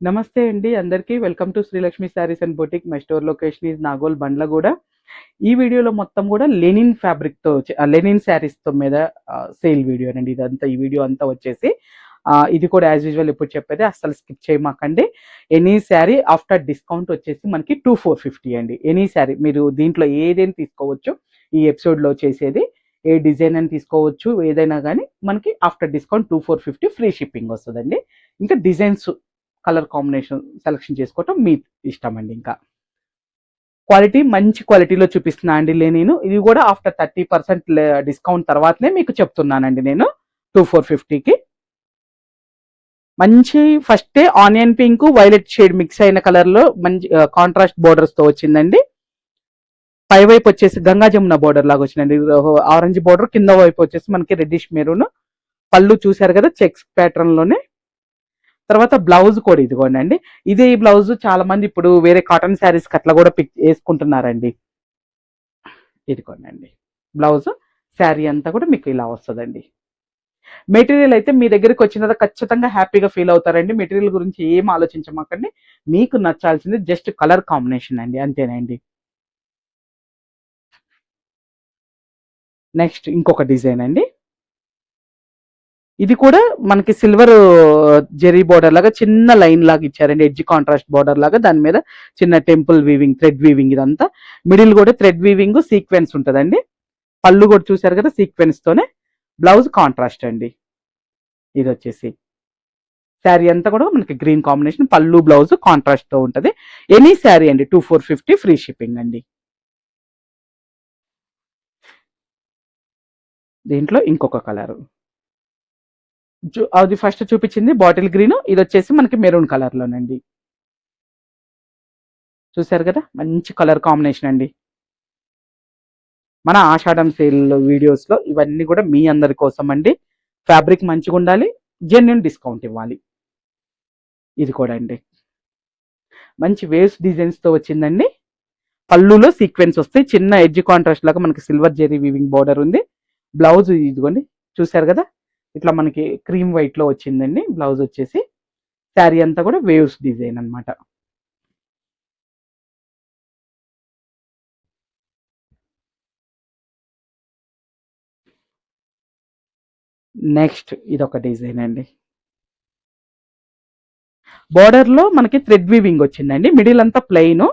నమస్తే అండి అందరికీ. Welcome to Srilakshmi saris and boutique. My store location is Nagole, Bandlaguda. ఈ వీడియోలో మొత్తం కూడా లెనిన్ ఫ్యాబ్రిక్తో లెనిన్ శారీస్తో మీద సేల్ వీడియో అండి ఇదంతా. ఈ వీడియో అంతా వచ్చేసి ఇది కూడా యాజ్ యూజువల్ ఇప్పుడు చెప్పేది, అస్సలు స్కిప్ చేయమాకండి. ఎనీ శారీ ఆఫ్టర్ డిస్కౌంట్ వచ్చేసి మనకి 2450 అండి. ఎనీ శారీ మీరు దీంట్లో ఏదైనా తీసుకోవచ్చు. ఈ ఎపిసోడ్లో చేసేది ఏ డిజైన్ అని తీసుకోవచ్చు, ఏదైనా కానీ మనకి ఆఫ్టర్ డిస్కౌంట్ 2450 ఫ్రీ షిప్పింగ్ వస్తుందండి. ఇంకా డిజైన్స్ కలర్ కాంబినేషన్ సెలెక్షన్ చేసుకోవటం మీ ఇష్టం అండి. ఇంకా క్వాలిటీ మంచి క్వాలిటీలో చూపిస్తున్నా అండి నేను. ఇది కూడా ఆఫ్టర్ 30% డిస్కౌంట్ తర్వాతనే మీకు చెప్తున్నానండి నేను. 2450కి మంచి ఫస్టే onion pink violet shade mix అయిన కలర్ లో మంచి కాంట్రాస్ట్ బోర్డర్స్ తో వచ్చిందండి. పై వైపు వచ్చేసి గంగా జమున బోర్డర్ లాగా వచ్చిందండి. ఆరెంజ్ బోర్డర్ కింద వైపు వచ్చేసి మనకి రెడ్డిష్ మెరూన్. పళ్ళు చూసారు కదా చెక్స్ ప్యాటర్న్ లోనే. తర్వాత బ్లౌజ్ కూడా ఇదిగోండి అండి. ఇదే ఈ బ్లౌజ్ చాలా మంది ఇప్పుడు వేరే కాటన్ శారీస్ అట్లా కూడా పిక్ వేసుకుంటున్నారండి. ఇదిగోండి అండి బ్లౌజ్. శారీ అంతా కూడా మీకు ఇలా వస్తుందండి. మెటీరియల్ అయితే మీ దగ్గరికి వచ్చిన తర్వాత ఖచ్చితంగా హ్యాపీగా ఫీల్ అవుతారండి. మెటీరియల్ గురించి ఏం ఆలోచించమాకండి. మీకు నచ్చాల్సింది జస్ట్ కలర్ కాంబినేషన్ అండి, అంతేనండి. నెక్స్ట్ ఇంకొక డిజైన్ అండి. ఇది కూడా మనకి సిల్వర్ జెరీ బోర్డర్ లాగా చిన్న లైన్ లాగా ఇచ్చారండి. ఎడ్జ్ కాంట్రాస్ట్ బోర్డర్ లాగా దాని మీద చిన్న టెంపుల్ వీవింగ్, థ్రెడ్ వీవింగ్. ఇదంతా మిడిల్ కూడా థ్రెడ్ వీవింగ్ సీక్వెన్స్ ఉంటుందండి. పళ్ళు కూడా చూసారు కదా సీక్వెన్స్ తోనే. బ్లౌజ్ కాంట్రాస్ట్ అండి. ఇది వచ్చేసి శారీ అంతా కూడా మనకి గ్రీన్ కాంబినేషన్, పళ్ళు బ్లౌజ్ కాంట్రాస్ట్ తో ఉంటది. ఎనీ శారీ అండి 2450 ఫ్రీ షిప్పింగ్ అండి. దీంట్లో ఇంకొక కలర్, అది ఫస్ట్ చూపించింది బాటిల్ గ్రీన్, ఇది వచ్చేసి మనకి మెరూన్ కలర్ లోనండి. చూసారు కదా మంచి కలర్ కాంబినేషన్ అండి. మన ఆషాఢం సేల్ వీడియోస్ లో ఇవన్నీ కూడా మీ అందరి కోసం అండి. ఫ్యాబ్రిక్ మంచిగా ఉండాలి, జెన్యున్ డిస్కౌంట్ ఇవ్వాలి. ఇది కూడా అండి మంచి వేవ్స్ డిజైన్స్ తో వచ్చిందండి. పళ్ళులో సీక్వెన్స్ వస్తాయి, చిన్న ఎడ్జ్ కాంట్రాస్ట్ లాగా మనకి సిల్వర్ జెరీ వీవింగ్ బోర్డర్ ఉంది. బ్లౌజ్ ఇదిగోండి చూసారు కదా ఇట్లా మనకి క్రీమ్ వైట్ లో వచ్చిందండి. బ్లౌజ్ వచ్చేసి శారీ అంతా కూడా వేవ్స్ డిజైన్ అనమాట. నెక్స్ట్ ఇదొక డిజైన్ అండి. బోర్డర్ లో మనకి థ్రెడ్ వీవింగ్ వచ్చిందండి. మిడిల్ అంతా ప్లెయిన్,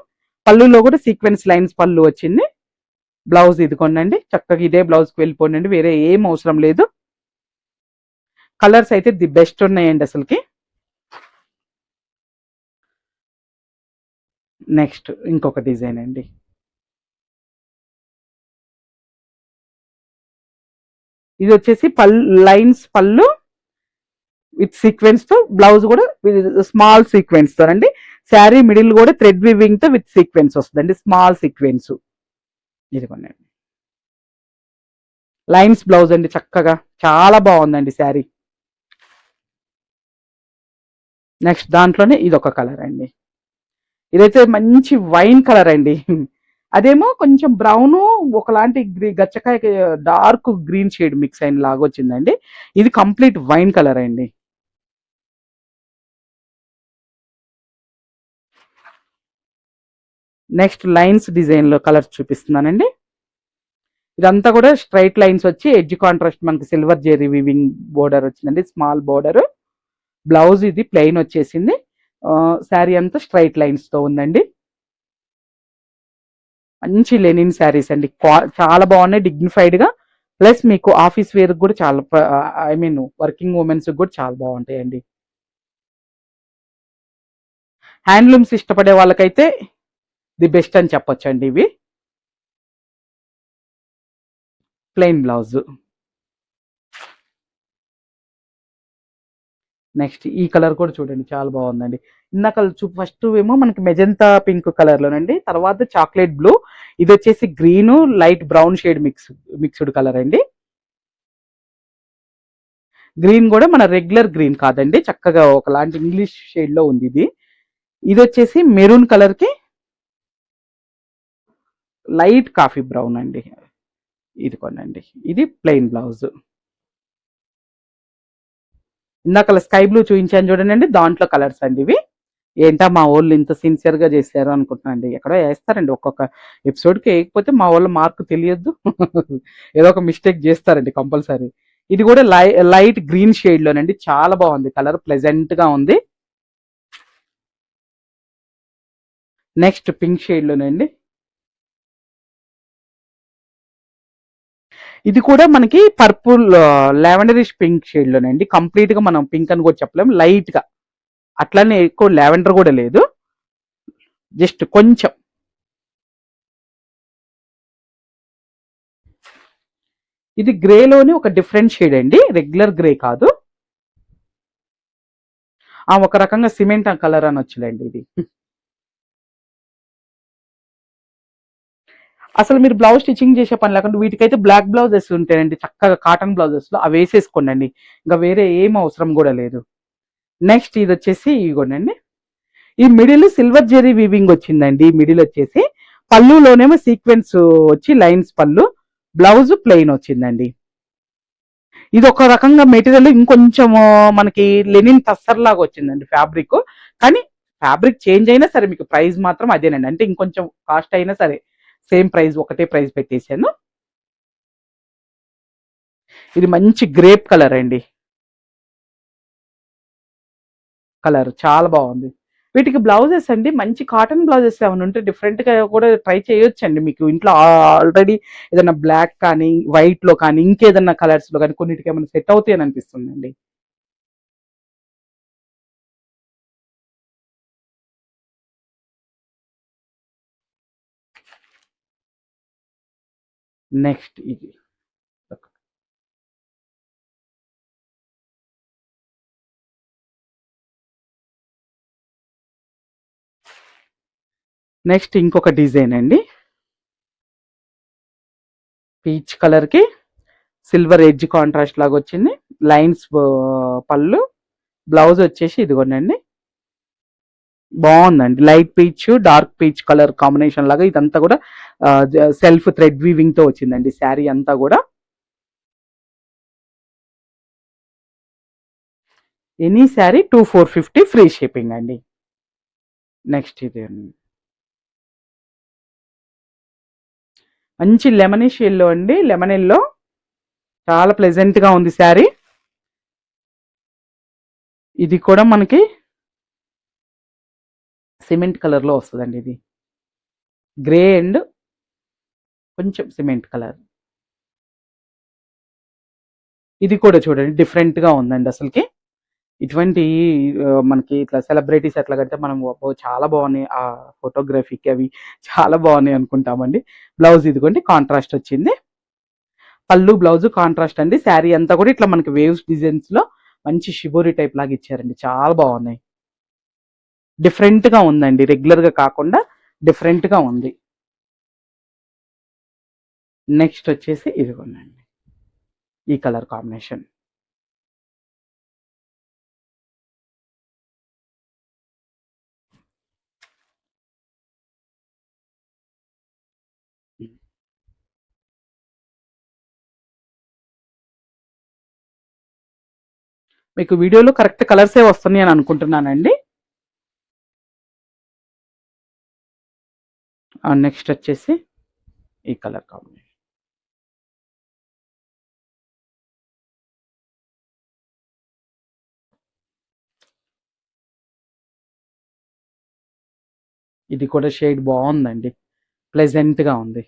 పళ్ళులో కూడా సీక్వెన్స్ లైన్స్ పళ్ళు వచ్చింది. బ్లౌజ్ ఇదిగోండి చక్కగా ఇదే బ్లౌజ్కి వెళ్ళిపోండి, వేరే ఏం అవసరం లేదు. కలర్స్ అయితే ది బెస్ట్ ఉన్నాయండి అసలుకి. నెక్స్ట్ ఇంకొక డిజైన్ అండి. ఇది వచ్చేసి లైన్స్ పళ్ళు విత్ సీక్వెన్స్ తో, బ్లౌజ్ కూడా స్మాల్ సీక్వెన్స్ తో అండి. శారీ మిడిల్ కూడా థ్రెడ్ వీవింగ్ తో విత్ సీక్వెన్స్ వస్తుందండి, స్మాల్ సీక్వెన్స్. ఇదిగోండి లైన్స్ బ్లౌజ్ అండి, చక్కగా చాలా బాగుందండి శారీ. నెక్స్ట్ దాంట్లోనే ఇదొక కలర్ అండి. ఇదైతే మంచి వైన్ కలర్ అండి. అదేమో కొంచెం బ్రౌన్, ఒకలాంటి గచ్చకాయ డార్క్ గ్రీన్ షేడ్ మిక్స్ అయిన లాగా వచ్చిందండి. ఇది కంప్లీట్ వైన్ కలర్ అండి. నెక్స్ట్ లైన్స్ డిజైన్ లో కలర్స్ చూపిస్తున్నానండి. ఇదంతా కూడా స్ట్రైట్ లైన్స్ వచ్చి ఎడ్జ్ కాంట్రాస్ట్ మనకి సిల్వర్ జెరీ వివింగ్ బోర్డర్ వచ్చిందండి, స్మాల్ బోర్డర్. బ్లౌజ్ ఇది ప్లెయిన్ వచ్చేసింది. శారీ అంతా స్ట్రైట్ లైన్స్ తో ఉందండి. మంచి లెనిన్ శారీస్ అండి, చాలా బాగున్నాయి, డిగ్నిఫైడ్ గా. ప్లస్ మీకు ఆఫీస్ వేర్ కూడా చాలా, ఐ మీన్ వర్కింగ్ ఉమెన్స్ కూడా చాలా బాగుంటాయండి. హ్యాండ్లూమ్స్ ఇష్టపడే వాళ్ళకైతే ది బెస్ట్ అని చెప్పొచ్చండి ఇవి. Plain blouse. నెక్స్ట్ ఈ కలర్ కూడా చూడండి చాలా బాగుందండి. ఇందాక ఫస్ట్ ఏమో మనకి మెజంతా పింక్ కలర్ లోనండి, తర్వాత చాక్లెట్ బ్లూ, ఇది వచ్చేసి green light brown shade mixed colour అండి. గ్రీన్ కూడా మన రెగ్యులర్ గ్రీన్ కాదండి, చక్కగా ఒకలాంటి ఇంగ్లీష్ షేడ్ లో ఉంది ఇది. ఇది వచ్చేసి మెరూన్ కలర్ కి లైట్ కాఫీ బ్రౌన్ అండి. ఇది కొనండి, ఇది ప్లెయిన్ బ్లౌజ్. ఇందాక స్కై బ్లూ చూపించాను చూడండి, దాంట్లో కలర్స్ అండి ఇవి. ఏంటా మా వాళ్ళు ఇంత సిన్సియర్గా చేశారు అనుకుంటున్నాండి. ఎక్కడో వేస్తారండి ఒక్కొక్క ఎపిసోడ్కి, వేయకపోతే మా వాళ్ళ మార్కు తెలియద్దు. ఏదో ఒక మిస్టేక్ చేస్తారండి కంపల్సరీ. ఇది కూడా లైట్ గ్రీన్ షేడ్ లోనండి, చాలా బాగుంది కలర్, ప్లెజెంట్ గా ఉంది. నెక్స్ట్ పింక్ షేడ్ లోనండి, ఇది కూడా మనకి పర్పుల్ లావెండరిష్ పింక్ షేడ్ లోనండి. కంప్లీట్ గా మనం పింక్ అని కూడా చెప్పలేము, లైట్ గా, అట్లానే ఎక్కువ లావెండర్ కూడా లేదు, జస్ట్ కొంచెం. ఇది గ్రేలోని ఒక డిఫరెంట్ షేడ్ అండి, రెగ్యులర్ గ్రే కాదు, ఒక రకంగా సిమెంట్ కలర్ అనొచ్చులేండి ఇది. అసలు మీరు బ్లౌజ్ స్టిచ్చింగ్ చేసే పని లేకుండా వీటికైతే బ్లాక్ బ్లౌజెస్ ఉంటాయండి, చక్కగా కాటన్ బ్లౌజెస్ లో అవి వేసేసుకోండి, ఇంకా వేరే ఏం అవసరం కూడా లేదు. నెక్స్ట్ ఇది వచ్చేసి ఇగోండి, ఈ మిడిల్ సిల్వర్ జెరీ వీవింగ్ వచ్చిందండి. ఈ మిడిల్ వచ్చేసి పళ్ళులోనేమో సీక్వెన్స్ వచ్చి లైన్స్ పళ్ళు, బ్లౌజ్ ప్లెయిన్ వచ్చిందండి. ఇది ఒక రకంగా మెటీరియల్ ఇంకొంచెం మనకి లెనిన్ టస్సర్ లాగా వచ్చిందండి ఫ్యాబ్రిక్, కానీ ఫ్యాబ్రిక్ చేంజ్ అయినా సరే మీకు ప్రైస్ మాత్రం అదేనండి, అంటే ఇంకొంచెం కాస్ట్ అయినా సరే సేమ్ ప్రైస్, ఒకటే ప్రైస్ పెట్టేశాను. ఇది మంచి గ్రేప్ కలర్ అండి, కలర్ చాలా బాగుంది. వీటికి బ్లౌజెస్ అండి మంచి కాటన్ బ్లౌజెస్ ఏమైనా ఉంటే డిఫరెంట్ గా కూడా ట్రై చేయొచ్చండి. మీకు ఇంట్లో ఆల్రెడీ ఏదైనా బ్లాక్ కానీ వైట్ లో కానీ ఇంకేదన్నా కలర్స్ లో కానీ కొన్నిటికి ఏమైనా సెట్ అవుతాయి అని అనిపిస్తుందండి. నెక్స్ట్ ఇది, నెక్స్ట్ ఇంకొక డిజైన్ అండి, పీచ్ కలర్ కి సిల్వర్ ఎడ్జ్ కాంట్రాస్ట్ లాగా వచ్చింది, లైన్స్ పళ్ళు, బ్లౌజ్ వచ్చేసి ఇదిగోనండి, బాగుందండి. Light peach dark peach colour combination లాగా ఇదంతా కూడా సెల్ఫ్ థ్రెడ్ వీవింగ్ తో వచ్చిందండి శారీ అంతా కూడా. ఎనీ శారీ 2450 ఫ్రీ షిప్పింగ్ అండి. నెక్స్ట్ ఇది మంచి లెమనిష్ ఎల్లో అండి, లెమన్ ఎల్లో చాలా ప్లెజెంట్ గా ఉంది శారీ. ఇది కూడా మనకి సిమెంట్ కలర్ లో వస్తుందండి, ఇది గ్రే అండ్ కొంచెం సిమెంట్ కలర్. ఇది కూడా చూడండి డిఫరెంట్ గా ఉందండి అసలుకి. ఇటువంటి మనకి ఇట్లా సెలబ్రిటీస్ ఎట్లా కడితే మనం చాలా బాగున్నాయి ఆ ఫోటోగ్రఫీకి, అవి చాలా బాగున్నాయి అనుకుంటామండి. బ్లౌజ్ ఇదిగోండి కాంట్రాస్ట్ వచ్చింది, పళ్ళు బ్లౌజ్ కాంట్రాస్ట్ అండి. శారీ అంతా కూడా ఇట్లా మనకి వేవ్స్ డిజైన్స్ లో మంచి షిబోరి టైప్ లాగా ఇచ్చారండి, చాలా బాగున్నాయి. డిఫరెంట్ గా ఉందండి, రెగ్యులర్ గా కాకుండా డిఫరెంట్ గా ఉంది. నెక్స్ట్ వచ్చేసి ఇదిగోండి ఈ కలర్ కాంబినేషన్, మీకు వీడియోలో కరెక్ట్ కలర్సే వస్తున్నాయి అని అనుకుంటున్నానండి. నెక్స్ట్ వచ్చేసి ఈ కలర్ కాంబినేషన్, ఇది కూడా షేడ్ బాగుందండి, ప్లెజెంట్ గా ఉంది.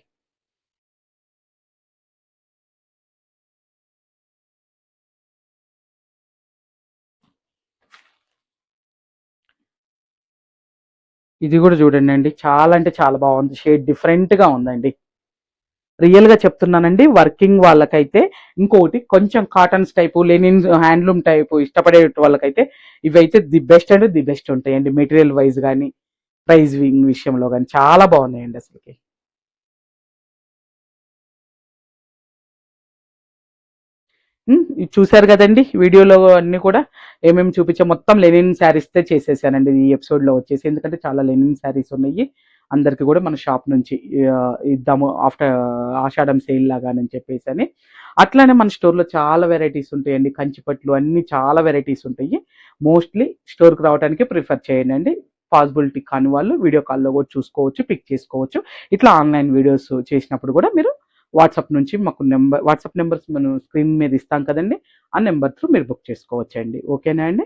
ఇది కూడా చూడండి అండి, చాలా అంటే చాలా బాగుంది, షేడ్ డిఫరెంట్ గా ఉందండి. రియల్ గా చెప్తున్నానండి, వర్కింగ్ వాళ్ళకైతే, ఇంకోటి కొంచెం cottons type linen handloom type ఇష్టపడే వాళ్ళకైతే ఇవైతే ది బెస్ట్ అంటే ది బెస్ట్ ఉంటాయండి, మెటీరియల్ వైజ్ కానీ ప్రైస్ విషయంలో కానీ చాలా బాగున్నాయండి అసలుకి. ఇది చూశారు కదండి వీడియోలో అన్ని కూడా ఏమేమి చూపించా, మొత్తం లెనిన్ శారీస్ తే చేసేసానండి ఈ ఎపిసోడ్ లో వచ్చేసి, ఎందుకంటే చాలా లెనిన్ శారీస్ ఉన్నాయి అందరికి కూడా మన షాప్ నుంచి ఇద్దాము ఆఫ్టర్ ఆషాఢం సేల్ లాగా అని చెప్పేసి అని. అట్లానే మన స్టోర్లో చాలా వెరైటీస్ ఉంటాయండి, కంచిపట్లు అన్ని చాలా వెరైటీస్ ఉంటాయి. మోస్ట్లీ స్టోర్కి రావడానికి ప్రిఫర్ చేయండి. పాసిబిలిటీ కాని వాళ్ళు వీడియో కాల్లో కూడా చూసుకోవచ్చు, పిక్ చేసుకోవచ్చు. ఇట్లా ఆన్లైన్ వీడియోస్ చేసినప్పుడు కూడా మీరు వాట్సాప్ నుంచి మాకు వాట్సాప్ నెంబర్స్ మనం స్క్రీన్ మీద ఇస్తాం కదండి, ఆ నెంబర్ త్రూ మీరు బుక్ చేసుకోవచ్చండి. ఓకేనా అండి?